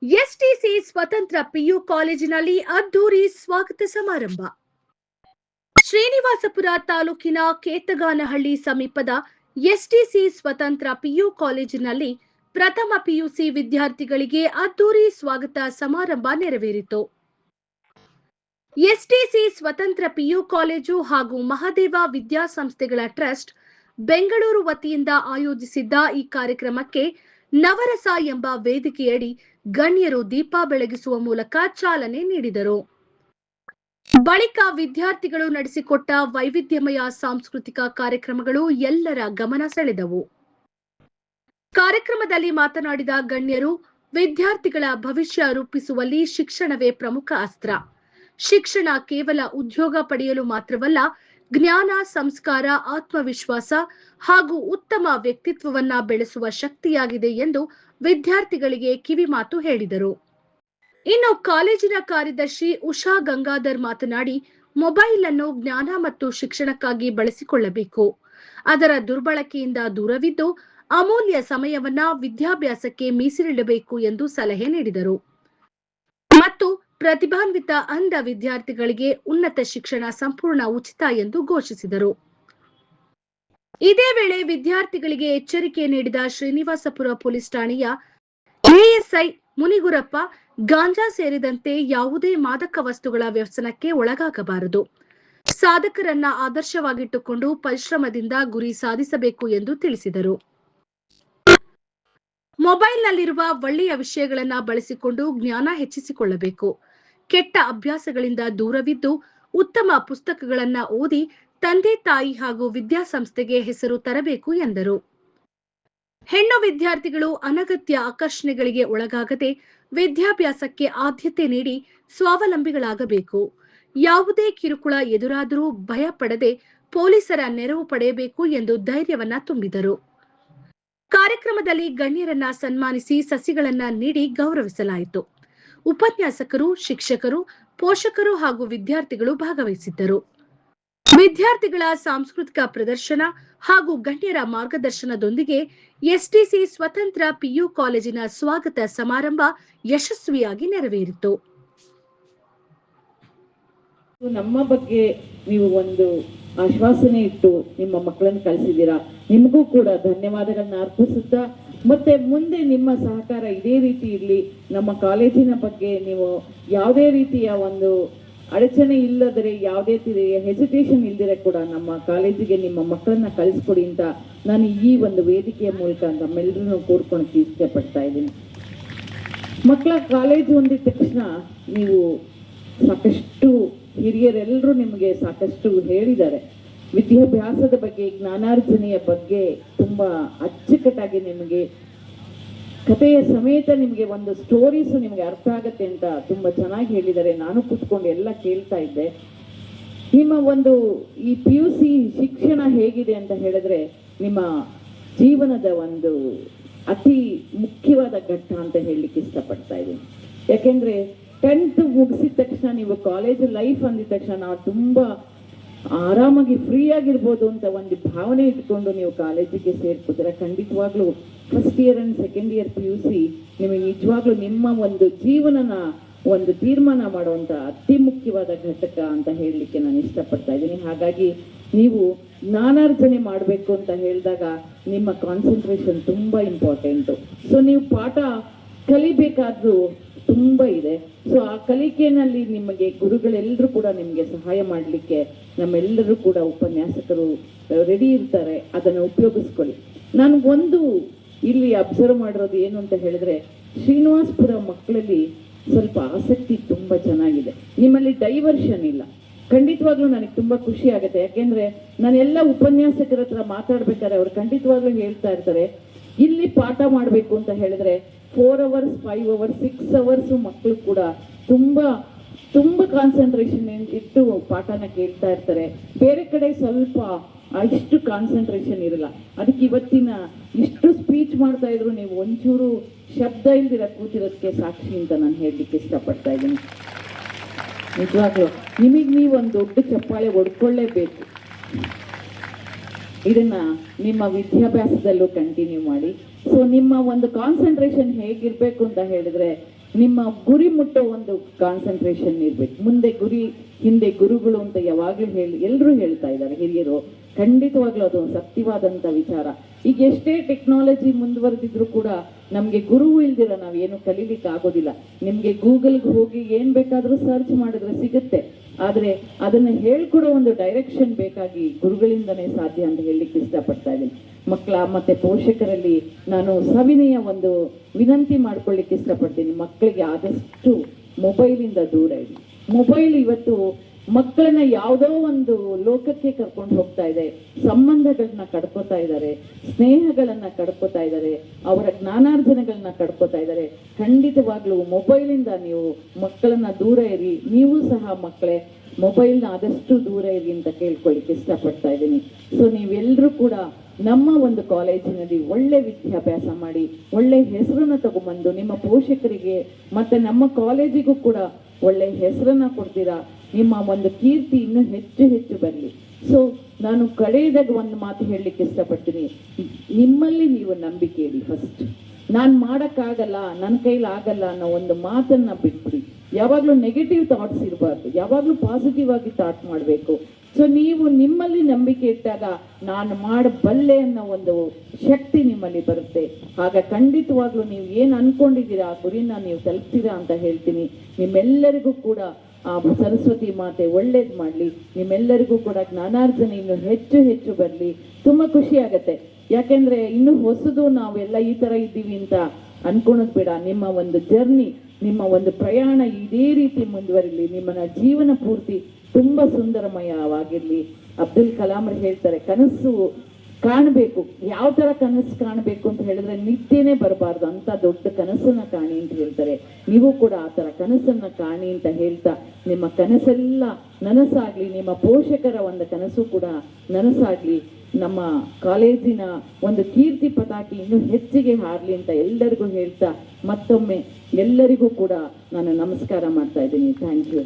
ಎಸ್ಟಿಸಿ ಸ್ವತಂತ್ರ ಪಿಯು ಕಾಲೇಜಿನಲ್ಲಿ ಅದ್ದೂರಿ ಸ್ವಾಗತ ಸಮಾರಂಭ. ಶ್ರೀನಿವಾಸಪುರ ತಾಲೂಕಿನ ಕೇತಗಾನಹಳ್ಳಿ ಸಮೀಪದ ಎಸ್ಟಿಸಿ ಸ್ವತಂತ್ರ ಪಿಯು ಕಾಲೇಜಿನಲ್ಲಿ ಪ್ರಥಮ ಪಿಯುಸಿ ವಿದ್ಯಾರ್ಥಿಗಳಿಗೆ ಅದ್ದೂರಿ ಸ್ವಾಗತ ಸಮಾರಂಭ ನೆರವೇರಿತು. ಎಸ್ಟಿಸಿ ಸ್ವತಂತ್ರ ಪಿಯು ಕಾಲೇಜು ಹಾಗೂ ಮಹದೇವ ವಿದ್ಯಾಸಂಸ್ಥೆಗಳ ಟ್ರಸ್ಟ್ ಬೆಂಗಳೂರು ವತಿಯಿಂದ ಆಯೋಜಿಸಿದ್ದ ಈ ಕಾರ್ಯಕ್ರಮಕ್ಕೆ ನವರಸ ಎಂಬ ವೇದಿಕೆಯಡಿ ಗಣ್ಯರು ದೀಪ ಬೆಳಗಿಸುವ ಮೂಲಕ ಚಾಲನೆ ನೀಡಿದರು. ಬಳಿಕ ವಿದ್ಯಾರ್ಥಿಗಳು ನಡೆಸಿಕೊಟ್ಟ ವೈವಿಧ್ಯಮಯ ಸಾಂಸ್ಕೃತಿಕ ಕಾರ್ಯಕ್ರಮಗಳು ಎಲ್ಲರ ಗಮನ ಸೆಳೆದವು. ಕಾರ್ಯಕ್ರಮದಲ್ಲಿ ಮಾತನಾಡಿದ ಗಣ್ಯರು, ವಿದ್ಯಾರ್ಥಿಗಳ ಭವಿಷ್ಯ ರೂಪಿಸುವಲ್ಲಿ ಶಿಕ್ಷಣವೇ ಪ್ರಮುಖ ಅಸ್ತ್ರ. ಶಿಕ್ಷಣ ಕೇವಲ ಉದ್ಯೋಗ ಪಡೆಯಲು ಮಾತ್ರವಲ್ಲ, ಜ್ಞಾನ, ಸಂಸ್ಕಾರ, ಆತ್ಮವಿಶ್ವಾಸ ಹಾಗೂ ಉತ್ತಮ ವ್ಯಕ್ತಿತ್ವವನ್ನ ಬೆಳೆಸುವ ಶಕ್ತಿಯಾಗಿದೆ ಎಂದು ವಿದ್ಯಾರ್ಥಿಗಳಿಗೆ ಕಿವಿಮಾತು ಹೇಳಿದರು. ಇನ್ನು ಕಾಲೇಜಿನ ಕಾರ್ಯದರ್ಶಿ ಉಷಾ ಗಂಗಾಧರ್ ಮಾತನಾಡಿ, ಮೊಬೈಲ್ ಅನ್ನು ಜ್ಞಾನ ಮತ್ತು ಶಿಕ್ಷಣಕ್ಕಾಗಿ ಬಳಸಿಕೊಳ್ಳಬೇಕು. ಅದರ ದುರ್ಬಳಕೆಯಿಂದ ದೂರವಿದ್ದು ಅಮೂಲ್ಯ ಸಮಯವನ್ನ ವಿದ್ಯಾಭ್ಯಾಸಕ್ಕೆ ಮೀಸಲಿಡಬೇಕು ಎಂದು ಸಲಹೆ ನೀಡಿದರು. ಮತ್ತು ಪ್ರತಿಭಾನ್ವಿತ ಅಂಧ ವಿದ್ಯಾರ್ಥಿಗಳಿಗೆ ಉನ್ನತ ಶಿಕ್ಷಣ ಸಂಪೂರ್ಣ ಉಚಿತ ಎಂದು ಘೋಷಿಸಿದರು. ಇದೇ ವೇಳೆ ವಿದ್ಯಾರ್ಥಿಗಳಿಗೆ ಎಚ್ಚರಿಕೆ ನೀಡಿದ ಶ್ರೀನಿವಾಸಪುರ ಪೊಲೀಸ್ ಠಾಣೆಯ ಎಎಸ್ಐ ಮುನಿಗುರಪ್ಪ, ಗಾಂಜಾ ಸೇರಿದಂತೆ ಯಾವುದೇ ಮಾದಕ ವಸ್ತುಗಳ ವ್ಯಸನಕ್ಕೆ ಒಳಗಾಗಬಾರದು. ಸಾಧಕರನ್ನ ಆದರ್ಶವಾಗಿಟ್ಟುಕೊಂಡು ಪರಿಶ್ರಮದಿಂದ ಗುರಿ ಸಾಧಿಸಬೇಕು ಎಂದು ತಿಳಿಸಿದರು. ಮೊಬೈಲ್ನಲ್ಲಿರುವ ಒಳ್ಳೆಯ ವಿಷಯಗಳನ್ನ ಬಳಸಿಕೊಂಡು ಜ್ಞಾನ ಹೆಚ್ಚಿಸಿಕೊಳ್ಳಬೇಕು. ಕೆಟ್ಟ ಅಭ್ಯಾಸಗಳಿಂದ ದೂರವಿದ್ದು ಉತ್ತಮ ಪುಸ್ತಕಗಳನ್ನ ಓದಿ ತಂದೆ ತಾಯಿ ಹಾಗೂ ವಿದ್ಯಾಸಂಸ್ಥೆಗೆ ಹೆಸರು ತರಬೇಕು ಎಂದರು. ಹೆಣ್ಣು ವಿದ್ಯಾರ್ಥಿಗಳು ಅನಗತ್ಯ ಆಕರ್ಷಣೆಗಳಿಗೆ ಒಳಗಾಗದೆ ವಿದ್ಯಾಭ್ಯಾಸಕ್ಕೆ ಆದ್ಯತೆ ನೀಡಿ ಸ್ವಾವಲಂಬಿಗಳಾಗಬೇಕು. ಯಾವುದೇ ಕಿರುಕುಳ ಎದುರಾದರೂ ಭಯ ಪಡದೆ ಪೊಲೀಸರ ನೆರವು ಪಡೆಯಬೇಕು ಎಂದು ಧೈರ್ಯವನ್ನ ತುಂಬಿದರು. ಕಾರ್ಯಕ್ರಮದಲ್ಲಿ ಗಣ್ಯರನ್ನ ಸನ್ಮಾನಿಸಿ ಸಸಿಗಳನ್ನ ನೀಡಿ ಗೌರವಿಸಲಾಯಿತು. ಉಪನ್ಯಾಸಕರು, ಶಿಕ್ಷಕರು, ಪೋಷಕರು ಹಾಗೂ ವಿದ್ಯಾರ್ಥಿಗಳು ಭಾಗವಹಿಸಿದ್ದರು. ವಿದ್ಯಾರ್ಥಿಗಳ ಸಾಂಸ್ಕೃತಿಕ ಪ್ರದರ್ಶನ ಹಾಗೂ ಗಣ್ಯರ ಮಾರ್ಗದರ್ಶನದೊಂದಿಗೆ ಎಸ್ಟಿಸಿ ಸ್ವತಂತ್ರ ಪಿಯು ಕಾಲೇಜಿನ ಸ್ವಾಗತ ಸಮಾರಂಭ ಯಶಸ್ವಿಯಾಗಿ ನೆರವೇರಿತು. ನಮ್ಮ ಬಗ್ಗೆ ನೀವು ಒಂದು ಆಶ್ವಾಸನೆ ಇಟ್ಟು ನಿಮ್ಮ ಮಕ್ಕಳನ್ನು ಕಳಿಸಿದ್ದೀರಾ. ನಿಮಗೂ ಕೂಡ ಧನ್ಯವಾದಗಳನ್ನ ಅರ್ಪಿಸುತ್ತಾ, ಮತ್ತೆ ಮುಂದೆ ನಿಮ್ಮ ಸಹಕಾರ ಇದೇ ರೀತಿ ಇರಲಿ. ನಮ್ಮ ಕಾಲೇಜಿನ ಬಗ್ಗೆ ನೀವು ಯಾವುದೇ ರೀತಿಯ ಒಂದು ಅಡಚಣೆ ಇಲ್ಲದರೆ, ಯಾವುದೇ ರೀತಿಯ ಹೆಸಿಟೇಷನ್ ಇಲ್ಲದಿರೆ ಕೂಡ ನಮ್ಮ ಕಾಲೇಜಿಗೆ ನಿಮ್ಮ ಮಕ್ಕಳನ್ನ ಕಳಿಸ್ಕೊಡಿ ಅಂತ ನಾನು ಈ ಒಂದು ವೇದಿಕೆಯ ಮೂಲಕ ನಮ್ಮೆಲ್ಲರೂ ಕೋರ್ಕೊಂಡು ಇಷ್ಟಪಡ್ತಾ ಇದ್ದೀನಿ. ಮಕ್ಕಳ ಕಾಲೇಜು ಹೊಂದಿದ ತಕ್ಷಣ ನೀವು ಸಾಕಷ್ಟು ಹಿರಿಯರೆಲ್ಲರೂ ನಿಮಗೆ ಸಾಕಷ್ಟು ಹೇಳಿದ್ದಾರೆ. ವಿದ್ಯಾಭ್ಯಾಸದ ಬಗ್ಗೆ, ಜ್ಞಾನಾರ್ಜನೆಯ ಬಗ್ಗೆ ತುಂಬ ಅಚ್ಚುಕಟ್ಟಾಗಿ ನಿಮಗೆ ಕಥೆಯ ಸಮೇತ ನಿಮಗೆ ಒಂದು ಸ್ಟೋರೀಸು ನಿಮಗೆ ಅರ್ಥ ಆಗತ್ತೆ ಅಂತ ತುಂಬ ಚೆನ್ನಾಗಿ ಹೇಳಿದ್ದಾರೆ. ನಾನು ಕೂತ್ಕೊಂಡು ಎಲ್ಲ ಕೇಳ್ತಾ ಇದ್ದೆ. ನಿಮ್ಮ ಒಂದು ಈ PUC ಶಿಕ್ಷಣ ಹೇಗಿದೆ ಅಂತ ಹೇಳಿದ್ರೆ ನಿಮ್ಮ ಜೀವನದ ಒಂದು ಅತಿ ಮುಖ್ಯವಾದ ಘಟ್ಟ ಅಂತ ಹೇಳಲಿಕ್ಕೆ ಇಷ್ಟಪಡ್ತಾ ಇದ್ದೀನಿ. ಯಾಕೆಂದ್ರೆ 10th ಮುಗಿಸಿದ ತಕ್ಷಣ ನೀವು ಕಾಲೇಜ್ ಲೈಫ್ ಅಂದಿದ ತಕ್ಷಣ ನಾವು ತುಂಬ ಆರಾಮಾಗಿ ಫ್ರೀ ಆಗಿರ್ಬೋದು ಅಂತ ಒಂದು ಭಾವನೆ ಇಟ್ಕೊಂಡು ನೀವು ಕಾಲೇಜಿಗೆ ಸೇರ್ಕೋತೀರ. ಖಂಡಿತವಾಗ್ಲೂ first year and second year PUC ನಿಮಗೆ ನಿಜವಾಗ್ಲೂ ನಿಮ್ಮ ಒಂದು ಜೀವನನ ಒಂದು ತೀರ್ಮಾನ ಮಾಡುವಂಥ ಅತಿ ಮುಖ್ಯವಾದ ಘಟಕ ಅಂತ ಹೇಳಲಿಕ್ಕೆ ನಾನು ಇಷ್ಟಪಡ್ತಾ ಇದ್ದೀನಿ. ಹಾಗಾಗಿ ನೀವು ಜ್ಞಾನಾರ್ಜನೆ ಮಾಡಬೇಕು ಅಂತ ಹೇಳಿದಾಗ ನಿಮ್ಮ ಕಾನ್ಸಂಟ್ರೇಷನ್ ತುಂಬ ಇಂಪಾರ್ಟೆಂಟು. ಸೊ ನೀವು ಪಾಠ ಕಲಿಬೇಕಾದ್ದು ತುಂಬ ಇದೆ. ಸೊ ಆ ಕಲಿಕೆಯಲ್ಲಿ ನಿಮಗೆ ಗುರುಗಳೆಲ್ಲರೂ ಕೂಡ ನಿಮಗೆ ಸಹಾಯ ಮಾಡಲಿಕ್ಕೆ ನಮ್ಮೆಲ್ಲರೂ ಕೂಡ ಉಪನ್ಯಾಸಕರು ರೆಡಿ ಇರ್ತಾರೆ. ಅದನ್ನು ಉಪಯೋಗಿಸ್ಕೊಳ್ಳಿ. ನಾನು ಒಂದು ಇಲ್ಲಿ ಅಬ್ಸರ್ವ್ ಮಾಡಿರೋದು ಏನು ಅಂತ ಹೇಳಿದ್ರೆ, ಶ್ರೀನಿವಾಸಪುರ ಮಕ್ಕಳಲ್ಲಿ ಸ್ವಲ್ಪ ಆಸಕ್ತಿ ತುಂಬ ಚೆನ್ನಾಗಿದೆ. ನಿಮ್ಮಲ್ಲಿ ಡೈವರ್ಷನ್ ಇಲ್ಲ. ಖಂಡಿತವಾಗ್ಲೂ ನನಗೆ ತುಂಬ ಖುಷಿ ಆಗುತ್ತೆ. ಯಾಕೆಂದ್ರೆ ನಾನೆಲ್ಲ ಉಪನ್ಯಾಸಕರ ಹತ್ರ ಮಾತಾಡ್ಬೇಕಾದ್ರೆ ಅವ್ರು ಖಂಡಿತವಾಗ್ಲೂ ಹೇಳ್ತಾ ಇರ್ತಾರೆ, ಇಲ್ಲಿ ಪಾಠ ಮಾಡಬೇಕು ಅಂತ ಹೇಳಿದ್ರೆ 4 hours 5 hours 6 hours ಮಕ್ಕಳು ಕೂಡ ತುಂಬ ಕಾನ್ಸಂಟ್ರೇಷನ್ ಇಟ್ಟು ಪಾಠನ ಕೇಳ್ತಾ ಇರ್ತಾರೆ. ಬೇರೆ ಕಡೆ ಸ್ವಲ್ಪ ಇಷ್ಟು ಕಾನ್ಸಂಟ್ರೇಷನ್ ಇರಲ್ಲ. ಅದಕ್ಕೆ ಇವತ್ತಿನ ಇಷ್ಟು ಸ್ಪೀಚ್ ಮಾಡ್ತಾ ಇದ್ರು ನೀವು ಒಂಚೂರು ಶಬ್ದ ಇಲ್ದಿರ ಕೂತಿರೋದಕ್ಕೆ ಸಾಕ್ಷಿ ಅಂತ ನಾನು ಹೇಳಲಿಕ್ಕೆ ಇಷ್ಟಪಡ್ತಾ ಇದ್ದೀನಿ. ನಿಜವಾಗ್ಲೂ ನಿಮಗೆ ನೀವು ಒಂದು ದೊಡ್ಡ ಚಪ್ಪಾಳೆ ಹೊಡ್ಕೊಳ್ಳೇಬೇಕು. ಇದನ್ನ ನಿಮ್ಮ ವಿದ್ಯಾಭ್ಯಾಸದಲ್ಲೂ ಕಂಟಿನ್ಯೂ ಮಾಡಿ. ಸೊ ನಿಮ್ಮ ಒಂದು ಕಾನ್ಸಂಟ್ರೇಷನ್ ಹೇಗಿರ್ಬೇಕು ಅಂತ ಹೇಳಿದ್ರೆ ನಿಮ್ಮ ಗುರಿ ಮುಟ್ಟೋ ಒಂದು ಕಾನ್ಸಂಟ್ರೇಷನ್ ಇರ್ಬೇಕು. ಮುಂದೆ ಗುರಿ ಹಿಂದೆ ಗುರುಗಳು ಅಂತ ಯಾವಾಗ್ಲೂ ಎಲ್ಲರೂ ಹೇಳ್ತಾ ಇದ್ದಾರೆ ಹಿರಿಯರು. ಖಂಡಿತವಾಗ್ಲೂ ಅದು ಒಂದು ಸತ್ಯವಾದಂತ ವಿಚಾರ. ಈಗ ಎಷ್ಟೇ ಟೆಕ್ನಾಲಜಿ ಮುಂದುವರೆದಿದ್ರು ಕೂಡ ನಮ್ಗೆ ಗುರು ಇಲ್ದಿರ ನಾವೇನು ಕಲೀಲಿಕ್ಕೆ ಆಗೋದಿಲ್ಲ. ನಿಮ್ಗೆ ಗೂಗಲ್ಗೆ ಹೋಗಿ ಏನ್ ಬೇಕಾದ್ರೂ ಸರ್ಚ್ ಮಾಡಿದ್ರೆ ಸಿಗುತ್ತೆ. ಆದ್ರೆ ಅದನ್ನ ಹೇಳ್ಕೊಡೋ ಒಂದು ಡೈರೆಕ್ಷನ್ ಬೇಕಾಗಿ ಗುರುಗಳಿಂದನೇ ಸಾಧ್ಯ ಅಂತ ಹೇಳಲಿಕ್ಕೆ ಇಷ್ಟಪಡ್ತಾ ಇದ್ದೀನಿ. ಮಕ್ಕಳ ಮತ್ತೆ ಪೋಷಕರಲ್ಲಿ ನಾನು ಸವಿನಯ ಒಂದು ವಿನಂತಿ ಮಾಡ್ಕೊಳ್ಳಿಕ್ಕೆ ಇಷ್ಟಪಡ್ತೀನಿ. ಮಕ್ಕಳಿಗೆ ಆದಷ್ಟು ಮೊಬೈಲಿಂದ ದೂರ ಇಡಿ. ಮೊಬೈಲ್ ಇವತ್ತು ಮಕ್ಕಳನ್ನ ಯಾವುದೋ ಒಂದು ಲೋಕಕ್ಕೆ ಕರ್ಕೊಂಡು ಹೋಗ್ತಾ ಇದೆ. ಸಂಬಂಧಗಳನ್ನ ಕಡ್ಕೋತಾ ಇದ್ದಾರೆ, ಸ್ನೇಹಗಳನ್ನ ಕಡ್ಕೋತಾ ಇದ್ದಾರೆ, ಅವರ ಜ್ಞಾನಾರ್ಜನೆಗಳನ್ನ ಕಡ್ಕೋತಾ ಇದ್ದಾರೆ. ಖಂಡಿತವಾಗ್ಲೂ ಮೊಬೈಲಿಂದ ನೀವು ಮಕ್ಕಳನ್ನ ದೂರ ಇರಿ. ನೀವು ಸಹ ಮಕ್ಕಳೇ ಮೊಬೈಲ್ನ ಆದಷ್ಟು ದೂರ ಇರಿ ಅಂತ ಕೇಳ್ಕೊಳ್ಳಿಕ್ಕೆ ಇಷ್ಟಪಡ್ತಾ ಇದ್ದೀನಿ. ಸೊ ನೀವೆಲ್ಲರೂ ಕೂಡ ನಮ್ಮ ಒಂದು ಕಾಲೇಜಿನಲ್ಲಿ ಒಳ್ಳೆ ವಿದ್ಯಾಭ್ಯಾಸ ಮಾಡಿ ಒಳ್ಳೆ ಹೆಸರನ್ನ ತಗೊಂಬಂದು ನಿಮ್ಮ ಪೋಷಕರಿಗೆ ಮತ್ತೆ ನಮ್ಮ ಕಾಲೇಜಿಗೂ ಕೂಡ ಒಳ್ಳೆ ಹೆಸರನ್ನ ಕೊಡ್ತೀರಾ. ನಿಮ್ಮ ಒಂದು ಕೀರ್ತಿ ಇನ್ನೂ ಹೆಚ್ಚು ಹೆಚ್ಚು ಬರಲಿ. ಸೊ ನಾನು ಕಡೆಯದಾಗ ಒಂದು ಮಾತು ಹೇಳಲಿಕ್ಕೆ ಇಷ್ಟಪಡ್ತೀನಿ. ನಿಮ್ಮಲ್ಲಿ ನೀವು ನಂಬಿಕೆ ಇಡಿ. ಫಸ್ಟ್ ನಾನು ಮಾಡೋಕ್ಕಾಗಲ್ಲ, ನನ್ನ ಕೈಲಿ ಆಗಲ್ಲ ಅನ್ನೋ ಒಂದು ಮಾತನ್ನ ಬಿಟ್ಬಿಡಿ. ಯಾವಾಗಲೂ ನೆಗೆಟಿವ್ ಥಾಟ್ಸ್ ಇರಬಾರ್ದು, ಯಾವಾಗಲೂ ಪಾಸಿಟಿವ್ ಆಗಿ ಥಾಟ್ ಮಾಡಬೇಕು. ಸೊ ನೀವು ನಿಮ್ಮಲ್ಲಿ ನಂಬಿಕೆ ಇಟ್ಟಾಗ ನಾನು ಮಾಡಬಲ್ಲೆ ಅನ್ನೋ ಒಂದು ಶಕ್ತಿ ನಿಮ್ಮಲ್ಲಿ ಬರುತ್ತೆ. ಆಗ ಖಂಡಿತವಾಗ್ಲೂ ನೀವು ಏನು ಅನ್ಕೊಂಡಿದ್ದೀರಾ ಆ ಗುರಿನ ನೀವು ತಲುಪ್ತೀರಾ ಅಂತ ಹೇಳ್ತೀನಿ. ನಿಮ್ಮೆಲ್ಲರಿಗೂ ಕೂಡ ಆ ಸರಸ್ವತಿ ಮಾತೆ ಒಳ್ಳೇದು ಮಾಡಲಿ. ನಿಮ್ಮೆಲ್ಲರಿಗೂ ಕೂಡ ಜ್ಞಾನಾರ್ಜನೆ ಇನ್ನು ಹೆಚ್ಚು ಹೆಚ್ಚು ಬರಲಿ. ತುಂಬ ಖುಷಿ ಆಗತ್ತೆ. ಯಾಕೆಂದ್ರೆ ಇನ್ನು ಹೊಸದು ನಾವೆಲ್ಲ ಈ ತರ ಇದ್ದೀವಿ ಅಂತ ಅನ್ಕೊಳೋದು ಬೇಡ. ನಿಮ್ಮ ಒಂದು ಜರ್ನಿ, ನಿಮ್ಮ ಒಂದು ಪ್ರಯಾಣ ಇದೇ ರೀತಿ ಮುಂದುವರಿಲಿ. ನಿಮ್ಮನ್ನ ಜೀವನ ಪೂರ್ತಿ ತುಂಬಾ ಸುಂದರಮಯವಾಗಿರ್ಲಿ. ಅಬ್ದುಲ್ ಕಲಾಂ ಹೇಳ್ತಾರೆ, ಕನಸು ಕಾಣಬೇಕು. ಯಾವ ತರ ಕನಸು ಕಾಣಬೇಕು ಅಂತ ಹೇಳಿದ್ರೆ ನಿದ್ದೆನೇ ಬರಬಾರ್ದು ಅಂತ ದೊಡ್ಡ ಕನಸನ್ನ ಕಾಣಿ ಅಂತ ಹೇಳ್ತಾರೆ. ನೀವು ಕೂಡ ಆ ತರ ಕನಸನ್ನ ಕಾಣಿ ಅಂತ ಹೇಳ್ತಾ ನಿಮ್ಮ ಕನಸೆಲ್ಲ ನನಸಾಗ್ಲಿ. ನಿಮ್ಮ ಪೋಷಕರ ಒಂದು ಕನಸು ಕೂಡ ನನಸಾಗ್ಲಿ. ನಮ್ಮ ಕಾಲೇಜಿನ ಒಂದು ಕೀರ್ತಿ ಪತಾಕಿ ಇನ್ನೂ ಹೆಚ್ಚಿಗೆ ಹಾರಲಿ ಅಂತ ಎಲ್ಲರಿಗೂ ಹೇಳ್ತಾ ಮತ್ತೊಮ್ಮೆ ಎಲ್ಲರಿಗೂ ಕೂಡ ನಾನು ನಮಸ್ಕಾರ ಮಾಡ್ತಾ ಇದ್ದೀನಿ. Thank you.